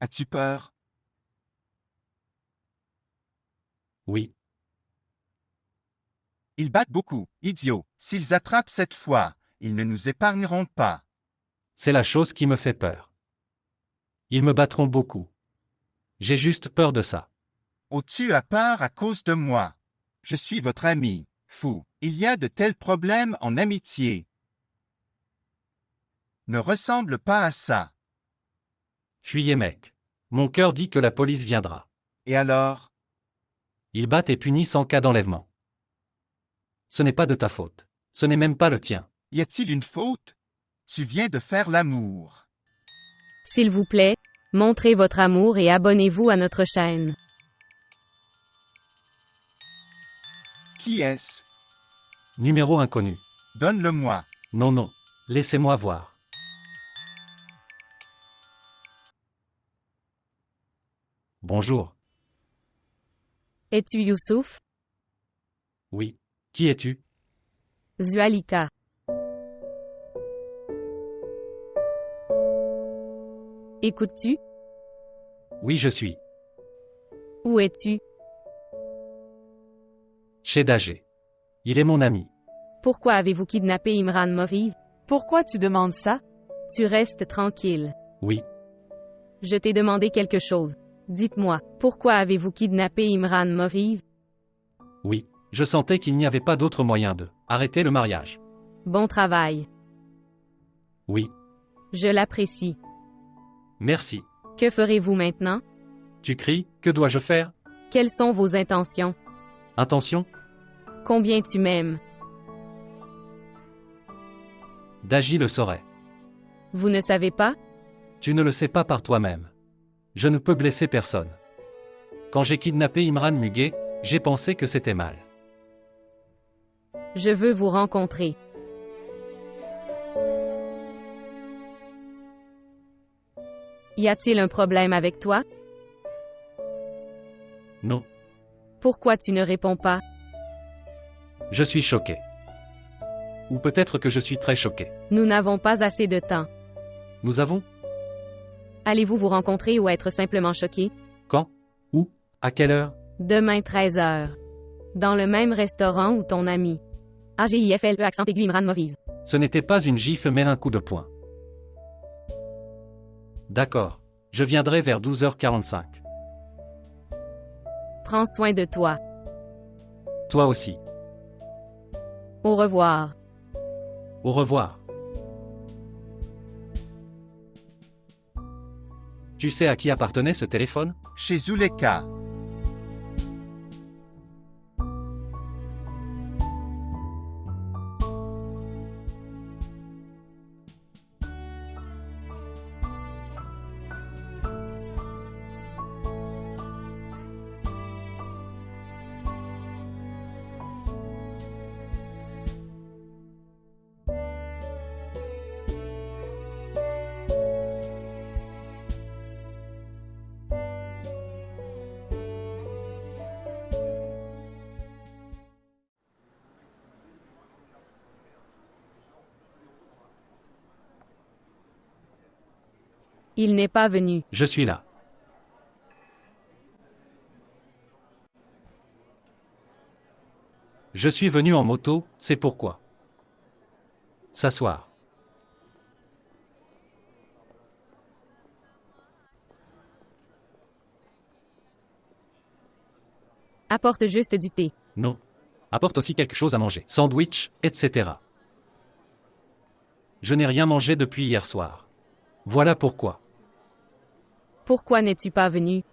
As-tu peur? Oui. Ils battent beaucoup, idiots. S'ils attrapent cette fois, ils ne nous épargneront pas. C'est la chose qui me fait peur. Ils me battront beaucoup. J'ai juste peur de ça. Oh, tu as peur à cause de moi. Je suis votre ami, fou. Il y a de tels problèmes en amitié. Ne ressemble pas à ça. Fuyez mec. Mon cœur dit que la police viendra. Et alors? Ils battent et punissent en cas d'enlèvement. Ce n'est pas de ta faute. Ce n'est même pas le tien. Y a-t-il une faute? Tu viens de faire l'amour. S'il vous plaît, montrez votre amour et abonnez-vous à notre chaîne. Qui est-ce? Numéro inconnu. Donne-le-moi. Non, non. Laissez-moi voir. Bonjour. Es-tu Youssouf? Oui. Qui es-tu? Zualika. Écoutes-tu? Oui, je suis. Où es-tu? Chez Dagé. Il est mon ami. Pourquoi avez-vous kidnappé Imran Moriz? Pourquoi tu demandes ça? Tu restes tranquille. Oui. Je t'ai demandé quelque chose. Dites-moi, pourquoi avez-vous kidnappé Imran Moriz? Oui. Je sentais qu'il n'y avait pas d'autre moyen de arrêter le mariage. Bon travail. Oui. Je l'apprécie. Merci. Que ferez-vous maintenant? Tu cries, que dois-je faire? Quelles sont vos intentions? Intention? Combien tu m'aimes? Dagy le saurait. Vous ne savez pas? Tu ne le sais pas par toi-même. Je ne peux blesser personne. Quand j'ai kidnappé Imran Muguet, j'ai pensé que c'était mal. Je veux vous rencontrer. Y a-t-il un problème avec toi? Non. Pourquoi tu ne réponds pas? Je suis choqué. Ou peut-être que je suis très choqué. Nous n'avons pas assez de temps. Nous avons? Allez-vous vous rencontrer ou être simplement choqué? Quand? Où? À quelle heure? Demain 13h. Dans le même restaurant où ton ami. AGIFLE accent aigu Imran Moriz. Ce n'était pas une gifle mais un coup de poing. D'accord. Je viendrai vers 12h45. Prends soin de toi. Toi aussi. Au revoir. Au revoir. Tu sais à qui appartenait ce téléphone? Chez Zuleka. Il n'est pas venu. Je suis là. Je suis venu en moto, c'est pourquoi. S'asseoir. Apporte juste du thé. Non. Apporte aussi quelque chose à manger. Sandwich, etc. Je n'ai rien mangé depuis hier soir. Voilà pourquoi. Pourquoi n'es-tu pas venu?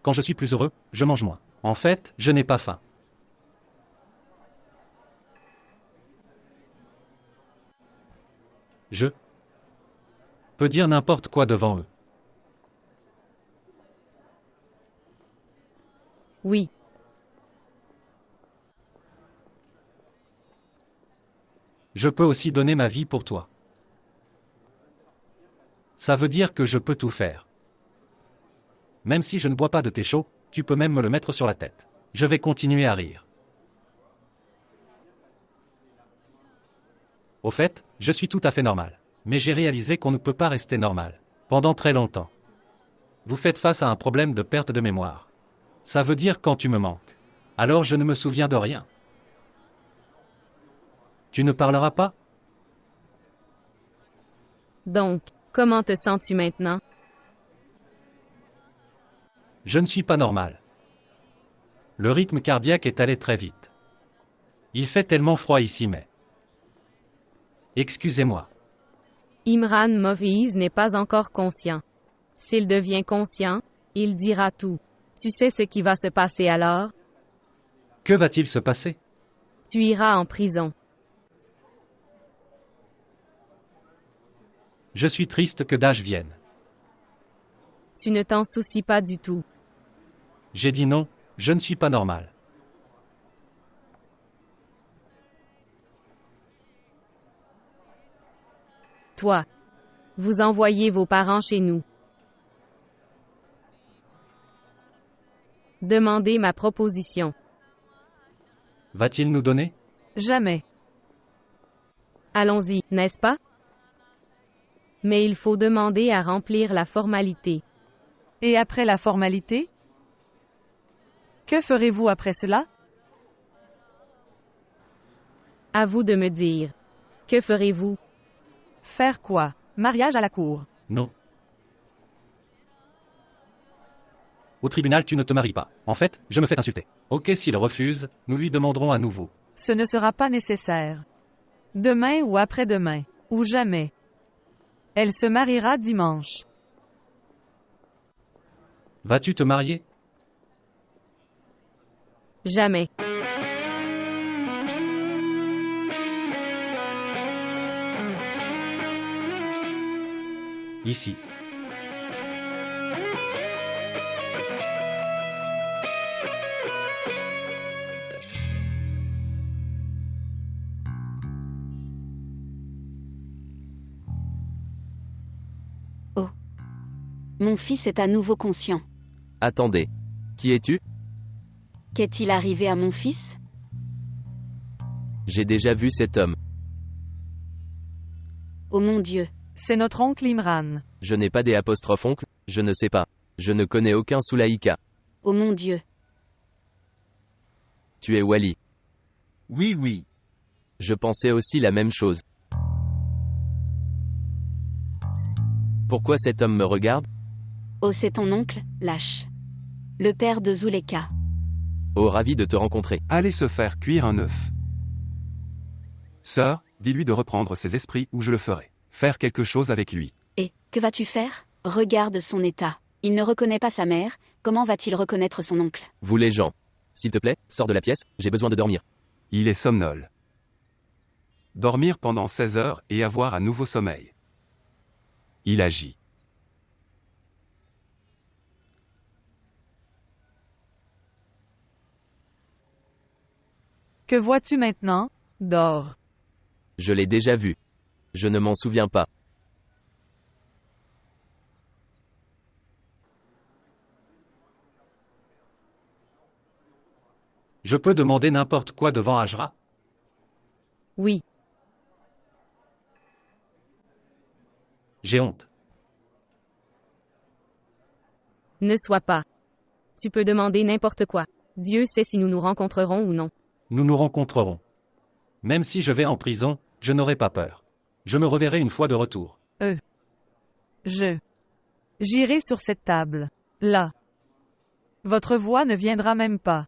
Quand je suis plus heureux, je mange moins. En fait, je n'ai pas faim. Je peux dire n'importe quoi devant eux. Oui. Je peux aussi donner ma vie pour toi. Ça veut dire que je peux tout faire. Même si je ne bois pas de thé chaud, tu peux même me le mettre sur la tête. Je vais continuer à rire. Au fait, je suis tout à fait normal. Mais j'ai réalisé qu'on ne peut pas rester normal pendant très longtemps. Vous faites face à un problème de perte de mémoire. Ça veut dire quand tu me manques. Alors je ne me souviens de rien. Tu ne parleras pas? Donc, comment te sens-tu maintenant? Je ne suis pas normal. Le rythme cardiaque est allé très vite. Il fait tellement froid ici mais... Excusez-moi. Imran Moviz n'est pas encore conscient. S'il devient conscient, il dira tout. Tu sais ce qui va se passer alors? Que va-t-il se passer? Tu iras en prison. Je suis triste que Dash vienne. Tu ne t'en soucies pas du tout. J'ai dit non, je ne suis pas normal. Toi. Vous envoyez vos parents chez nous. Demandez ma proposition. Va-t-il nous donner? Jamais. Allons-y, n'est-ce pas? Mais il faut demander à remplir la formalité. Et après la formalité? Que ferez-vous après cela? À vous de me dire. Que ferez-vous? Faire quoi? Mariage à la cour. Non. Au tribunal, tu ne te maries pas. En fait, je me fais insulter. Ok, s'il refuse, nous lui demanderons à nouveau. Ce ne sera pas nécessaire. Demain ou après-demain. Ou jamais. Elle se mariera dimanche. Vas-tu te marier? Jamais. Ici. Mon fils est à nouveau conscient. Attendez. Qui es-tu? Qu'est-il arrivé à mon fils? J'ai déjà vu cet homme. Oh mon Dieu. C'est notre oncle Imran. Je n'ai pas des apostrophes oncle, je ne sais pas. Je ne connais aucun Soulaïka. Oh mon Dieu. Tu es Wally. Oui, oui. Je pensais aussi la même chose. Pourquoi cet homme me regarde? Oh, c'est ton oncle, lâche. Le père de Zuleka. Oh, ravi de te rencontrer. Allez se faire cuire un œuf. Sœur, dis-lui de reprendre ses esprits ou je le ferai. Faire quelque chose avec lui. Et, que vas-tu faire? Regarde son état. Il ne reconnaît pas sa mère, comment va-t-il reconnaître son oncle? Vous les gens. S'il te plaît, sors de la pièce, j'ai besoin de dormir. Il est somnole. Dormir pendant 16 heures et avoir à nouveau sommeil. Il agit. Que vois-tu maintenant? Dors. Je l'ai déjà vu. Je ne m'en souviens pas. Je peux demander n'importe quoi devant Ajra? Oui. J'ai honte. Ne sois pas. Tu peux demander n'importe quoi. Dieu sait si nous nous rencontrerons ou non. Nous nous rencontrerons. Même si je vais en prison, je n'aurai pas peur. Je me reverrai une fois de retour. J'irai sur cette table. Là. Votre voix ne viendra même pas.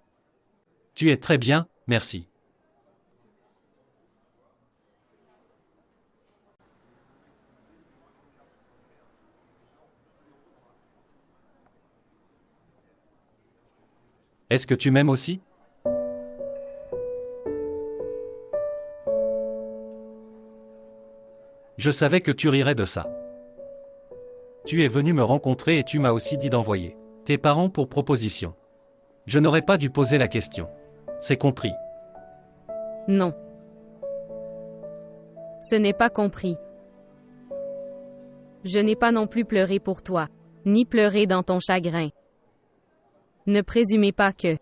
Tu es très bien, merci. Est-ce que tu m'aimes aussi? Je savais que tu rirais de ça. Tu es venu me rencontrer et tu m'as aussi dit d'envoyer tes parents pour proposition. Je n'aurais pas dû poser la question. C'est compris. Non. Ce n'est pas compris. Je n'ai pas non plus pleuré pour toi, ni pleuré dans ton chagrin. Ne présumez pas que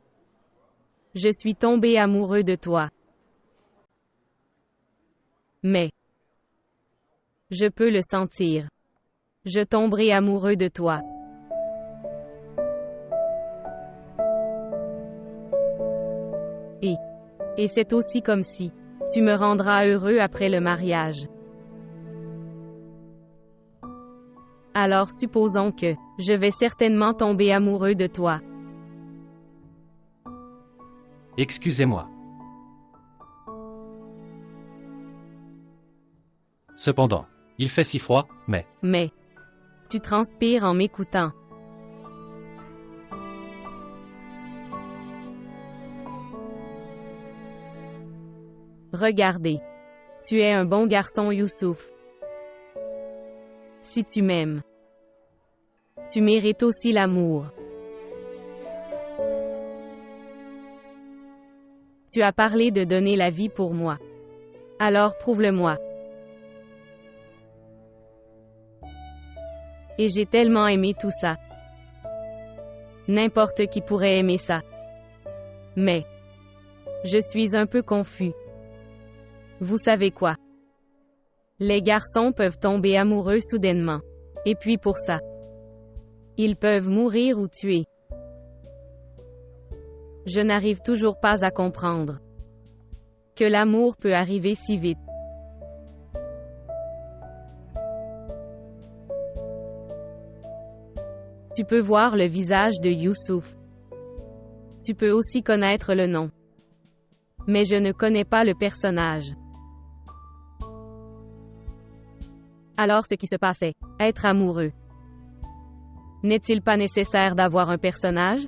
je suis tombé amoureux de toi. Mais je peux le sentir. Je tomberai amoureux de toi. Et c'est aussi comme si tu me rendras heureux après le mariage. Alors supposons que je vais certainement tomber amoureux de toi. Excusez-moi. Cependant, il fait si froid, Mais tu transpires en m'écoutant. Regardez. Tu es un bon garçon, Youssouf. Si tu m'aimes, tu mérites aussi l'amour. Tu as parlé de donner la vie pour moi. Alors prouve-le-moi. Et j'ai tellement aimé tout ça. N'importe qui pourrait aimer ça. Mais je suis un peu confus. Vous savez quoi? Les garçons peuvent tomber amoureux soudainement. Et puis pour ça, ils peuvent mourir ou tuer. Je n'arrive toujours pas à comprendre que l'amour peut arriver si vite. Tu peux voir le visage de Youssouf. Tu peux aussi connaître le nom. Mais je ne connais pas le personnage. Alors ce qui se passait, être amoureux. N'est-il pas nécessaire d'avoir un personnage?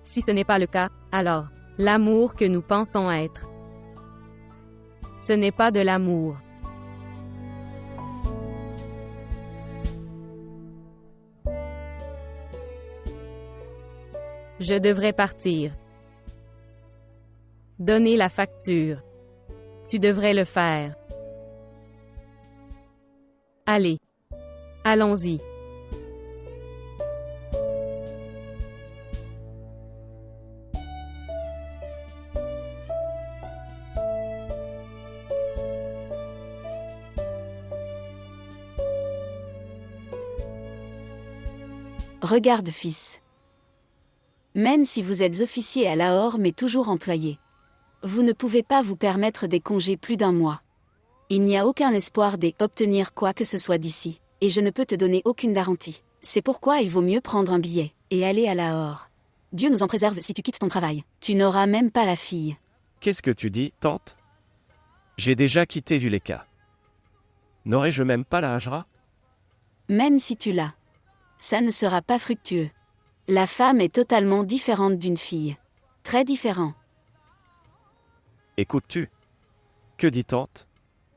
Si ce n'est pas le cas, alors, l'amour que nous pensons être, ce n'est pas de l'amour. Je devrais partir. Donner la facture. Tu devrais le faire. Allez. Allons-y. Regarde, fils. Même si vous êtes officier à Lahore mais toujours employé, vous ne pouvez pas vous permettre des congés plus d'un mois. Il n'y a aucun espoir d'obtenir quoi que ce soit d'ici, et je ne peux te donner aucune garantie. C'est pourquoi il vaut mieux prendre un billet et aller à Lahore. Dieu nous en préserve si tu quittes ton travail. Tu n'auras même pas la fille. Qu'est-ce que tu dis, tante? J'ai déjà quitté Zuleka. N'aurais-je même pas la Hajra? Même si tu l'as, ça ne sera pas fructueux. La femme est totalement différente d'une fille. Très différent. Écoutes-tu? Que dit tante?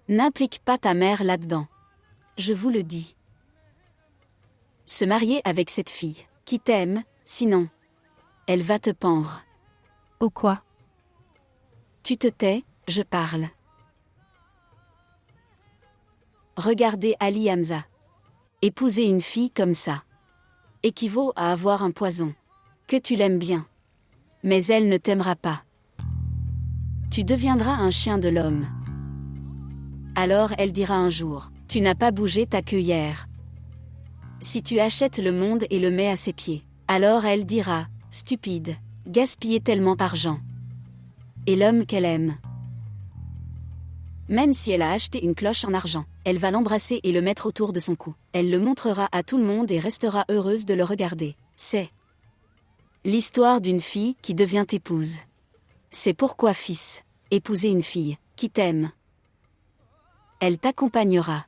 N'implique pas ta mère là-dedans. Je vous le dis. Se marier avec cette fille, qui t'aime, sinon, elle va te pendre. Ou quoi? Tu te tais, je parle. Regardez Ali Hamza. Épouser une fille comme ça équivaut à avoir un poison. Que tu l'aimes bien. Mais elle ne t'aimera pas. Tu deviendras un chien de l'homme. Alors elle dira un jour, tu n'as pas bougé ta queue hier. Si tu achètes le monde et le mets à ses pieds, alors elle dira, stupide, gaspiller tellement d'argent. Et l'homme qu'elle aime, même si elle a acheté une cloche en argent, elle va l'embrasser et le mettre autour de son cou. Elle le montrera à tout le monde et restera heureuse de le regarder. C'est l'histoire d'une fille qui devient épouse. C'est pourquoi, fils, épouser une fille qui t'aime. Elle t'accompagnera.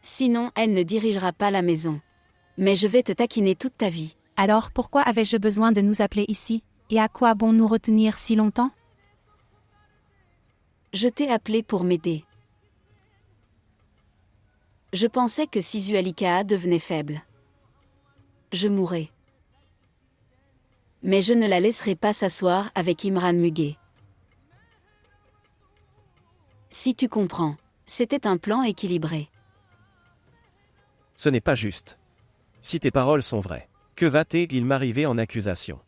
Sinon, elle ne dirigera pas la maison. Mais je vais te taquiner toute ta vie. Alors pourquoi avais-je besoin de nous appeler ici, et à quoi bon nous retenir si longtemps? Je t'ai appelé pour m'aider. Je pensais que si Zualika devenait faible, je mourrais. Mais je ne la laisserai pas s'asseoir avec Imran Muguet. Si tu comprends, c'était un plan équilibré. Ce n'est pas juste. Si tes paroles sont vraies, que va-t-il m'arriver en accusation?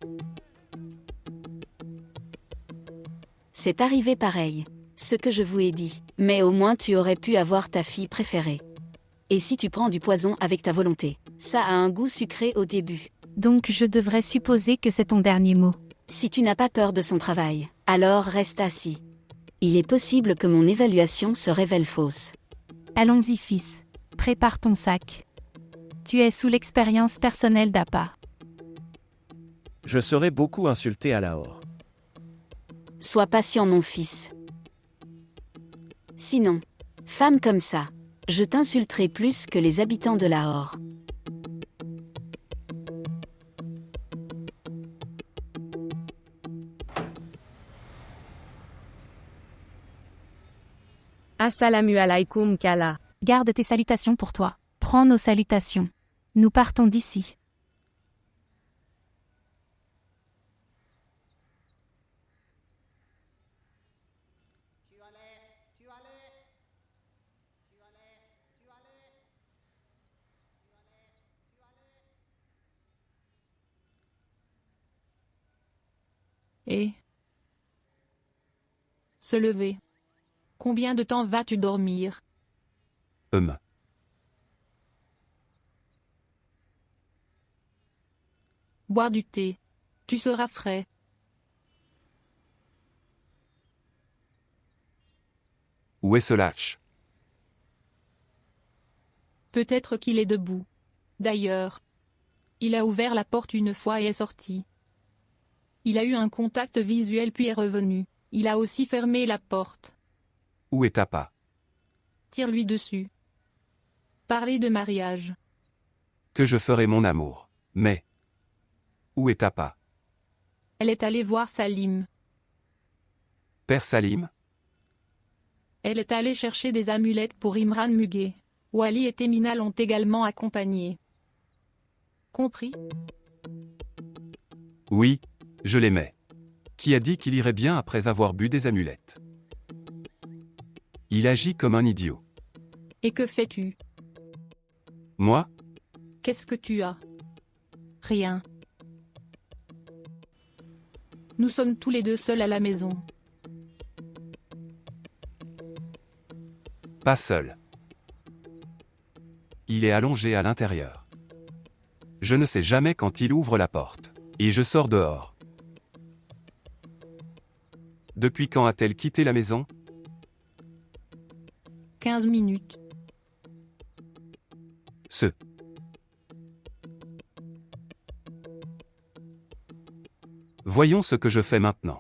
C'est arrivé pareil, ce que je vous ai dit, mais au moins tu aurais pu avoir ta fille préférée. Et si tu prends du poison avec ta volonté, ça a un goût sucré au début. Donc je devrais supposer que c'est ton dernier mot. Si tu n'as pas peur de son travail, alors reste assis. Il est possible que mon évaluation se révèle fausse. Allons-y fils. Prépare ton sac. Tu es sous l'expérience personnelle d'Appa. Je serai beaucoup insulté à Lahore. Sois patient, mon fils. Sinon, femme comme ça, je t'insulterai plus que les habitants de Lahore. Assalamu alaikum Kala. Garde tes salutations pour toi. Prends nos salutations. Nous partons d'ici. Et se lever. Combien de temps vas-tu dormir? Boire du thé. Tu seras frais. Où est ce lâche? Peut-être qu'il est debout. D'ailleurs, il a ouvert la porte une fois et est sorti. Il a eu un contact visuel puis est revenu. Il a aussi fermé la porte. Où est Appa? Tire-lui dessus. Parler de mariage. Que je ferai mon amour. Mais où est Appa? Elle est allée voir Salim. Père Salim? Elle est allée chercher des amulettes pour Imran Muguet. Wali et Temina l'ont également accompagnée. Compris? Oui, je l'aimais. Qui a dit qu'il irait bien après avoir bu des amulettes? Il agit comme un idiot. Et que fais-tu? Moi? Qu'est-ce que tu as? Rien. Nous sommes tous les deux seuls à la maison. Pas seul. Il est allongé à l'intérieur. Je ne sais jamais quand il ouvre la porte. Et je sors dehors. Depuis quand a-t-elle quitté la maison? 15 minutes. Voyons ce que je fais maintenant.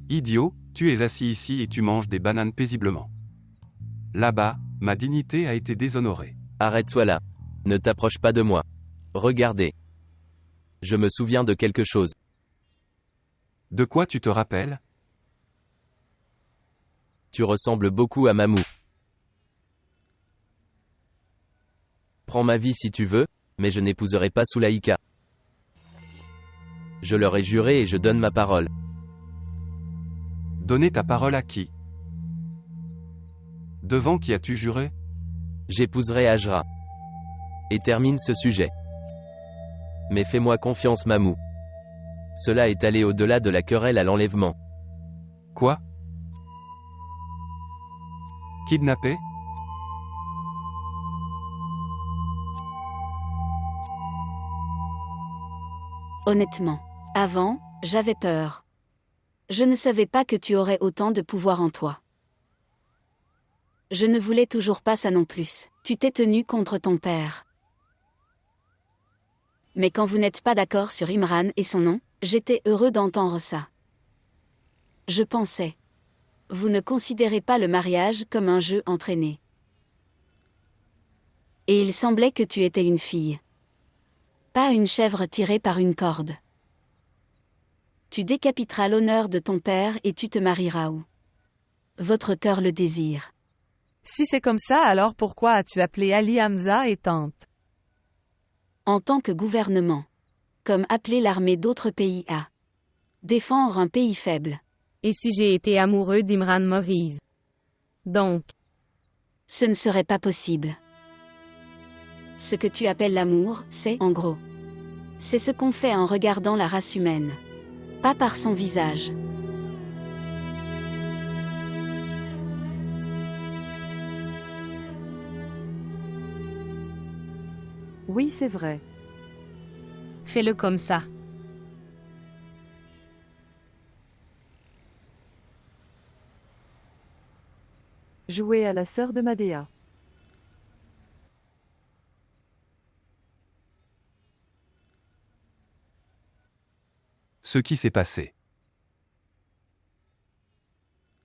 Idiot, tu es assis ici et tu manges des bananes paisiblement. Là-bas, ma dignité a été déshonorée. Arrête-toi là. Ne t'approche pas de moi. Regardez. Je me souviens de quelque chose. De quoi tu te rappelles? Tu ressembles beaucoup à Mamou. Prends ma vie si tu veux, mais je n'épouserai pas Soulaïka. Je leur ai juré et je donne ma parole. Donner ta parole à qui? Devant qui as-tu juré? J'épouserai Ajra. Et termine ce sujet. Mais fais-moi confiance Mamou. Cela est allé au-delà de la querelle à l'enlèvement. Quoi? Kidnappé? Honnêtement, avant, j'avais peur. Je ne savais pas que tu aurais autant de pouvoir en toi. Je ne voulais toujours pas ça non plus. Tu t'es tenu contre ton père. Mais quand vous n'êtes pas d'accord sur Imran et son nom, j'étais heureux d'entendre ça. Je pensais. Vous ne considérez pas le mariage comme un jeu entraîné. Et il semblait que tu étais une fille. Pas une chèvre tirée par une corde. Tu décapiteras l'honneur de ton père et tu te marieras où votre cœur le désire. Si c'est comme ça, alors pourquoi as-tu appelé Ali Hamza et tante? En tant que gouvernement. Comme appeler l'armée d'autres pays à défendre un pays faible. Et si j'ai été amoureux d'Imran Maurice? Donc, Ce ne serait pas possible. Ce que tu appelles l'amour, c'est, en gros. C'est ce qu'on fait en regardant la race humaine. Pas par son visage. Oui, c'est vrai. Fais-le comme ça. Jouer à la sœur de Madea. Ce qui s'est passé.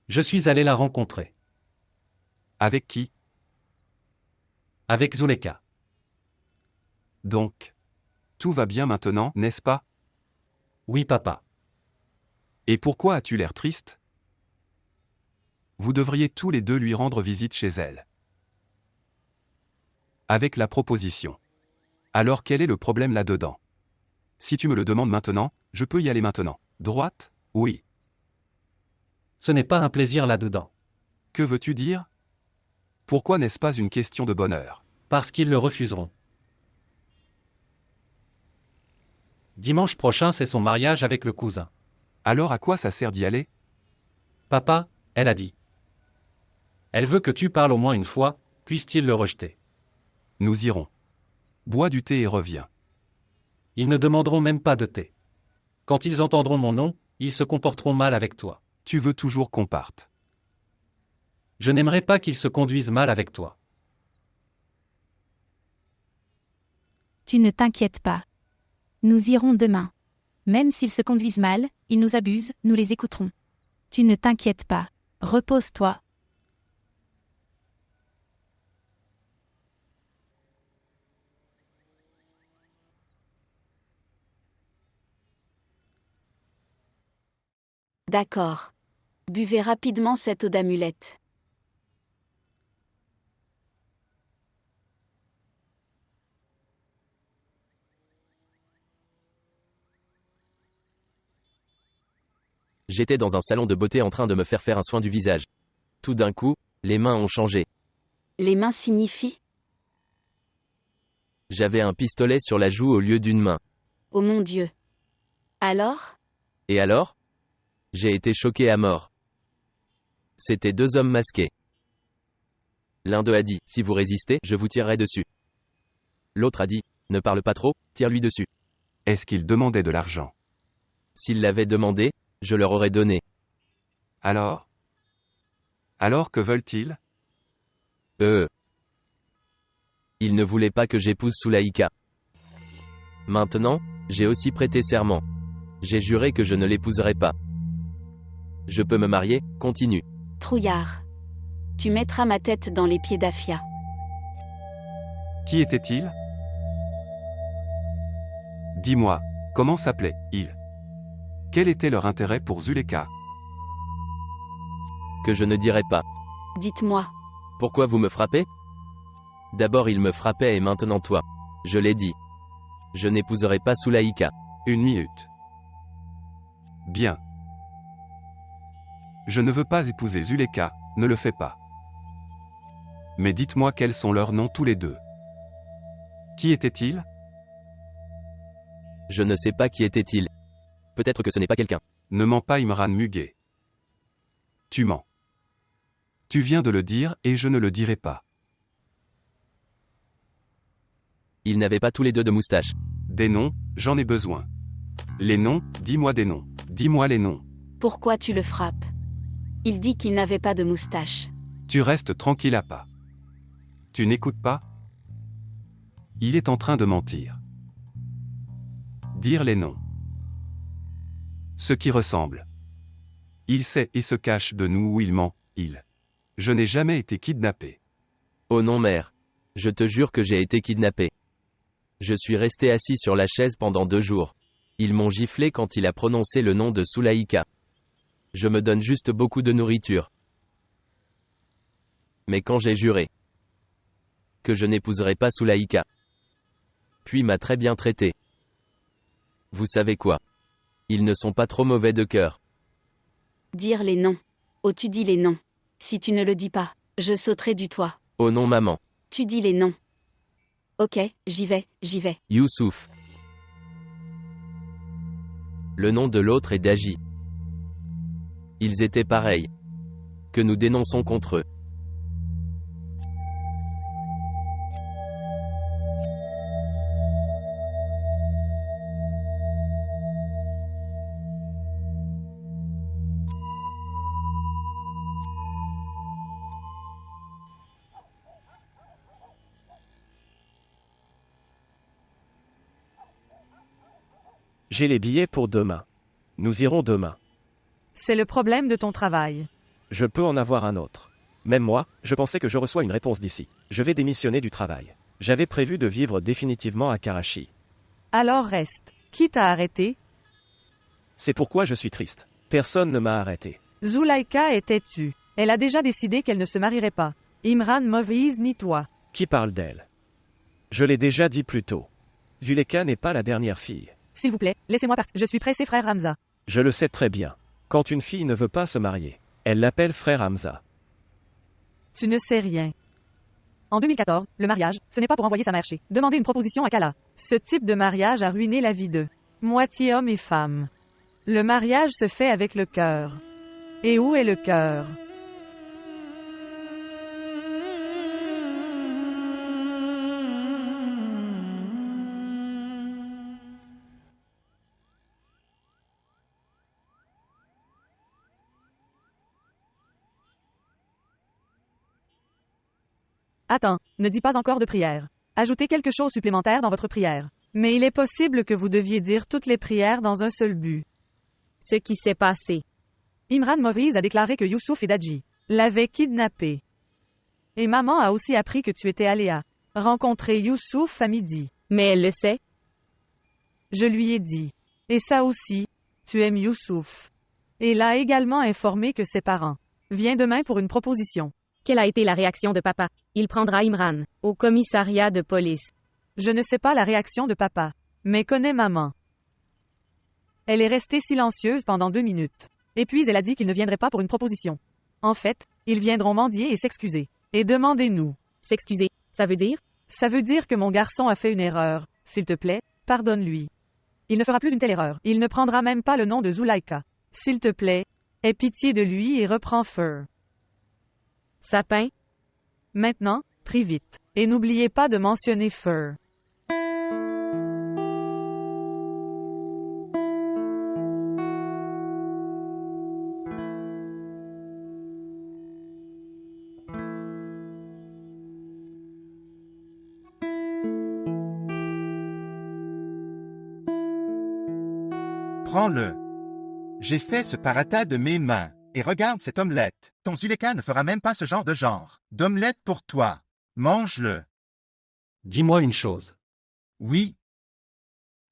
Je suis allé la rencontrer. Avec qui? Avec Zuleka. Donc. Tout va bien maintenant, n'est-ce pas? Oui, papa. Et pourquoi as-tu l'air triste? Vous devriez tous les deux lui rendre visite chez elle. Avec la proposition. Alors quel est le problème là-dedans? Si tu me le demandes maintenant, je peux y aller maintenant. Droite? Oui. Ce n'est pas un plaisir là-dedans. Que veux-tu dire? Pourquoi n'est-ce pas une question de bonheur? Parce qu'ils le refuseront. Dimanche prochain, c'est son mariage avec le cousin. Alors à quoi ça sert d'y aller? Papa, elle a dit. Elle veut que tu parles au moins une fois, puisse-t-il le rejeter? Nous irons. Bois du thé et reviens. Ils ne demanderont même pas de thé. Quand ils entendront mon nom, ils se comporteront mal avec toi. Tu veux toujours qu'on parte. Je n'aimerais pas qu'ils se conduisent mal avec toi. Tu ne t'inquiètes pas. Nous irons demain. Même s'ils se conduisent mal, ils nous abusent, nous les écouterons. Tu ne t'inquiètes pas. Repose-toi. D'accord. Buvez rapidement cette eau d'amulette. J'étais dans un salon de beauté en train de me faire un soin du visage. Tout d'un coup, les mains ont changé. Les mains signifient? J'avais un pistolet sur la joue au lieu d'une main. Oh mon Dieu. Alors? Et alors? J'ai été choqué à mort. C'étaient deux hommes masqués. L'un d'eux a dit, si vous résistez, je vous tirerai dessus. L'autre a dit, ne parle pas trop, tire-lui dessus. Est-ce qu'ils demandaient de l'argent? S'ils l'avaient demandé, je leur aurais donné. Alors? Alors que veulent-ils? Ils ne voulaient pas que j'épouse Sulaïka. Maintenant, j'ai aussi prêté serment. J'ai juré que je ne l'épouserai pas. Je peux me marier, continue. Trouillard. Tu mettras ma tête dans les pieds d'Afia. Qui était-il? Dis-moi, comment s'appelait-il? Quel était leur intérêt pour Zuleka? Que je ne dirai pas. Dites-moi. Pourquoi vous me frappez? D'abord il me frappait et maintenant toi. Je l'ai dit. Je n'épouserai pas Sulaïka. Une minute. Bien. Je ne veux pas épouser Zuleka, ne le fais pas. Mais dites-moi quels sont leurs noms tous les deux. Qui était-il? Je ne sais pas qui était-il. Peut-être que ce n'est pas quelqu'un. Ne mens pas Imran Muguet. Tu mens. Tu viens de le dire et je ne le dirai pas. Ils n'avaient pas tous les deux de moustache. Des noms, j'en ai besoin. Les noms, dis-moi des noms. Dis-moi les noms. Pourquoi tu le frappes? Il dit qu'il n'avait pas de moustache. Tu restes tranquille à pas. Tu n'écoutes pas? Il est en train de mentir. Dire les noms. Ce qui ressemble. Il sait et se cache de nous ou il ment, il. Je n'ai jamais été kidnappé. Oh non mère. Je te jure que j'ai été kidnappé. Je suis resté assis sur la chaise pendant 2 jours. Ils m'ont giflé quand il a prononcé le nom de Sulaïka. Je me donne juste beaucoup de nourriture. Mais quand j'ai juré que je n'épouserai pas Sulaïka, puis m'a très bien traité. Vous savez quoi? Ils ne sont pas trop mauvais de cœur. Dire les noms. Oh, tu dis les noms. Si tu ne le dis pas, je sauterai du toit. Oh non maman. Tu dis les noms. Ok, j'y vais. Youssouf. Le nom de l'autre est Daji. Ils étaient pareils. Que nous dénonçons contre eux. J'ai les billets pour demain. Nous irons demain. C'est le problème de ton travail. Je peux en avoir un autre. Même moi, je pensais que je reçois une réponse d'ici. Je vais démissionner du travail. J'avais prévu de vivre définitivement à Karachi. Alors reste. Qui t'a arrêté? C'est pourquoi je suis triste. Personne ne m'a arrêté. Zulaïka est têtue. Elle a déjà décidé qu'elle ne se marierait pas. Imran Moviz ni toi. Qui parle d'elle? Je l'ai déjà dit plus tôt. Zuleka n'est pas la dernière fille. S'il vous plaît, laissez-moi partir. Je suis pressé, frère Hamza. Je le sais très bien. Quand une fille ne veut pas se marier, elle l'appelle frère Hamza. Tu ne sais rien. En 2014, le mariage, ce n'est pas pour envoyer sa mère chez. Demander une proposition à Kala. Ce type de mariage a ruiné la vie de moitié homme et femme. Le mariage se fait avec le cœur. Et où est le cœur? Attends, ne dis pas encore de prière. Ajoutez quelque chose supplémentaire dans votre prière. Mais il est possible que vous deviez dire toutes les prières dans un seul but. Ce qui s'est passé. Imran Moviz a déclaré que Youssouf et Daji l'avaient kidnappé. Et maman a aussi appris que tu étais allé à rencontrer Youssouf à midi. Mais elle le sait? Je lui ai dit. Et ça aussi, tu aimes Youssouf. Et l'a également informé que ses parents. Viens demain pour une proposition. Quelle a été la réaction de papa? Il prendra Imran au commissariat de police. Je ne sais pas la réaction de papa, mais connais maman. Elle est restée silencieuse pendant 2 minutes. Et puis elle a dit qu'il ne viendrait pas pour une proposition. En fait, ils viendront mendier et s'excuser. Et demandez-nous. S'excuser, ça veut dire? Ça veut dire que mon garçon a fait une erreur. S'il te plaît, pardonne-lui. Il ne fera plus une telle erreur. Il ne prendra même pas le nom de Zulaïka. S'il te plaît, aie pitié de lui et reprends feu. Sapin? Maintenant, prie vite. Et n'oubliez pas de mentionner feu. Prends-le. J'ai fait ce parata de mes mains. Et regarde cette omelette. Ton Zuleka ne fera même pas ce genre d'omelette pour toi. Mange-le. Dis-moi une chose. Oui.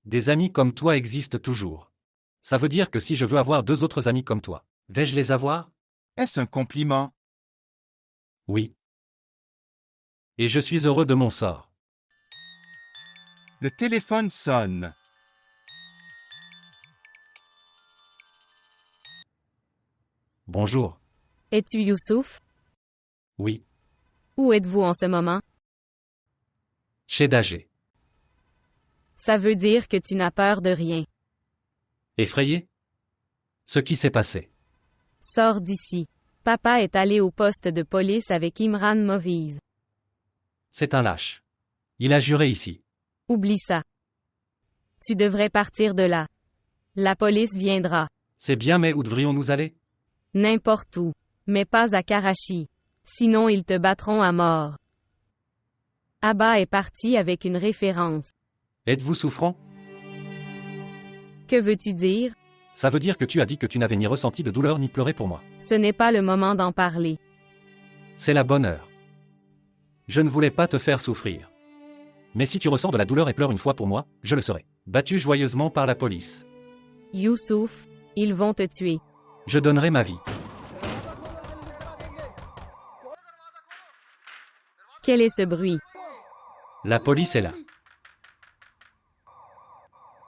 Des amis comme toi existent toujours. Ça veut dire que si je veux avoir 2 autres amis comme toi, vais-je les avoir? Est-ce un compliment? Oui. Et je suis heureux de mon sort. Le téléphone sonne. Bonjour. Es-tu Youssouf? Oui. Où êtes-vous en ce moment? Chez Dagé. Ça veut dire que tu n'as peur de rien. Effrayé? Ce qui s'est passé. Sors d'ici. Papa est allé au poste de police avec Imran Moviz. C'est un lâche. Il a juré ici. Oublie ça. Tu devrais partir de là. La police viendra. C'est bien, mais où devrions-nous aller? N'importe où. Mais pas à Karachi. Sinon ils te battront à mort. Abba est parti avec une référence. Êtes-vous souffrant? Que veux-tu dire? Ça veut dire que tu as dit que tu n'avais ni ressenti de douleur ni pleuré pour moi. Ce n'est pas le moment d'en parler. C'est la bonne heure. Je ne voulais pas te faire souffrir. Mais si tu ressens de la douleur et pleures une fois pour moi, je le serai. Battu joyeusement par la police. Youssouf, ils vont te tuer. Je donnerai ma vie. Quel est ce bruit? La police est là.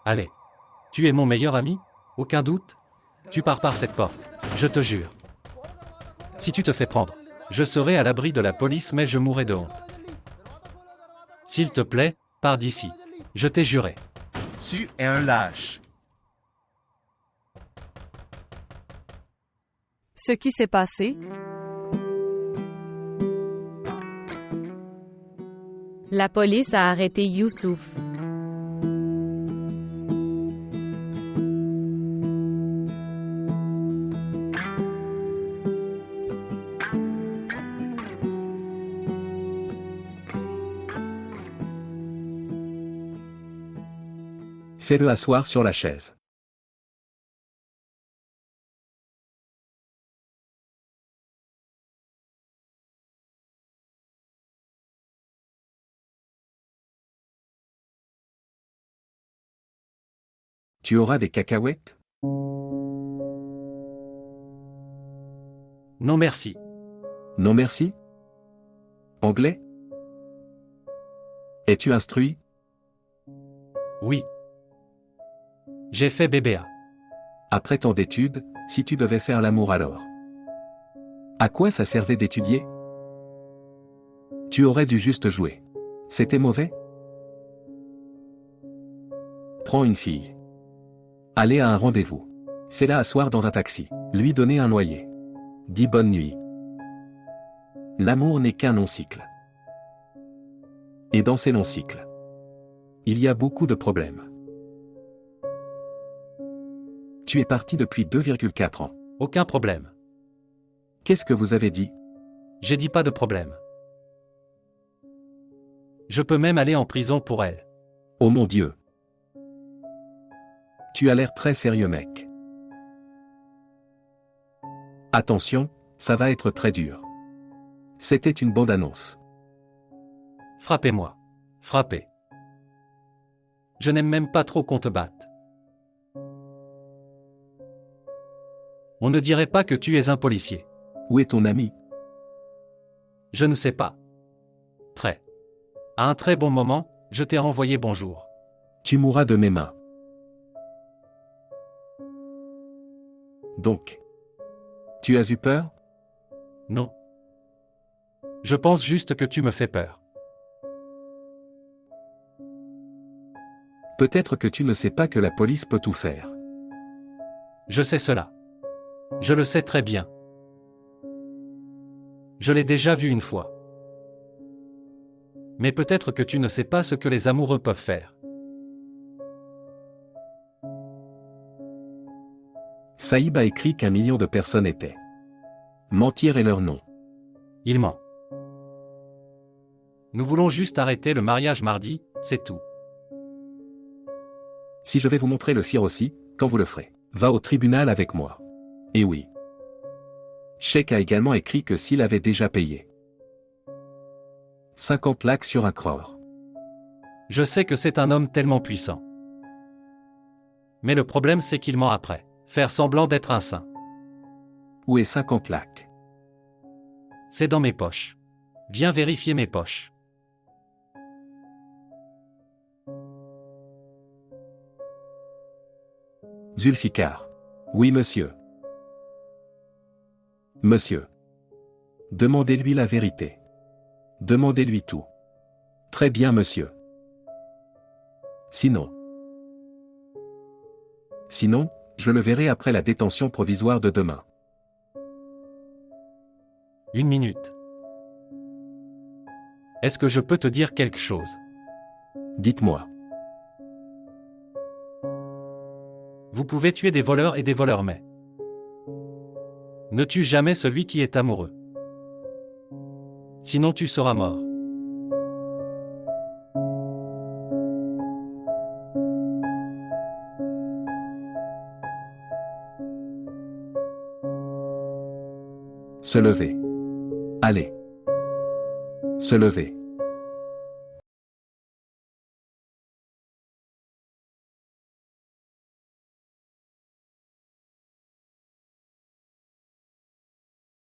Allez. Tu es mon meilleur ami? Aucun doute? Tu pars par cette porte. Je te jure. Si tu te fais prendre, je serai à l'abri de la police mais je mourrai de honte. S'il te plaît, pars d'ici. Je t'ai juré. Tu es un lâche. Ce qui s'est passé, La police a arrêté Youssouf. Fais-le asseoir sur la chaise. Tu auras des cacahuètes? Non merci. Non merci? Anglais? Es-tu instruit? Oui. J'ai fait BBA. Après tant d'études, si tu devais faire l'amour alors? À quoi ça servait d'étudier? Tu aurais dû juste jouer. C'était mauvais? Prends une fille. Allez à un rendez-vous. Fais-la asseoir dans un taxi. Lui donner un noyer. Dis bonne nuit. L'amour n'est qu'un long cycle. Et dans ces longs cycles, il y a beaucoup de problèmes. Tu es parti depuis 2,4 ans. Aucun problème. Qu'est-ce que vous avez dit? J'ai dit pas de problème. Je peux même aller en prison pour elle. Oh mon Dieu. Tu as l'air très sérieux, mec. Attention, ça va être très dur. C'était une bande-annonce. Frappez-moi. Frappez. Je n'aime même pas trop qu'on te batte. On ne dirait pas que tu es un policier. Où est ton ami? Je ne sais pas. Très. À un très bon moment, je t'ai renvoyé bonjour. Tu mourras de mes mains. Donc. Tu as eu peur? Non. Je pense juste que tu me fais peur. Peut-être que tu ne sais pas que la police peut tout faire. Je sais cela. Je le sais très bien. Je l'ai déjà vu une fois. Mais peut-être que tu ne sais pas ce que les amoureux peuvent faire. Saïb a écrit qu'1 million de personnes étaient. Mentir est leur nom. Il ment. Nous voulons juste arrêter le mariage mardi, c'est tout. Si je vais vous montrer le fier aussi, quand vous le ferez, va au tribunal avec moi. Et oui. Sheikh a également écrit que s'il avait déjà payé 50 lakhs sur un crore. Je sais que c'est un homme tellement puissant. Mais le problème c'est qu'il ment après. Faire semblant d'être un saint. Où est 50 lakhs? C'est dans mes poches. Viens vérifier mes poches. Zulfikar. Oui, monsieur. Monsieur. Demandez-lui la vérité. Demandez-lui tout. Très bien, monsieur. Sinon, je le verrai après la détention provisoire de demain. 1 minute. Est-ce que je peux te dire quelque chose? Dites-moi. Vous pouvez tuer des voleurs et des voleurs mais ne tue jamais celui qui est amoureux. Sinon tu seras mort. Se lever. Allez. Se lever.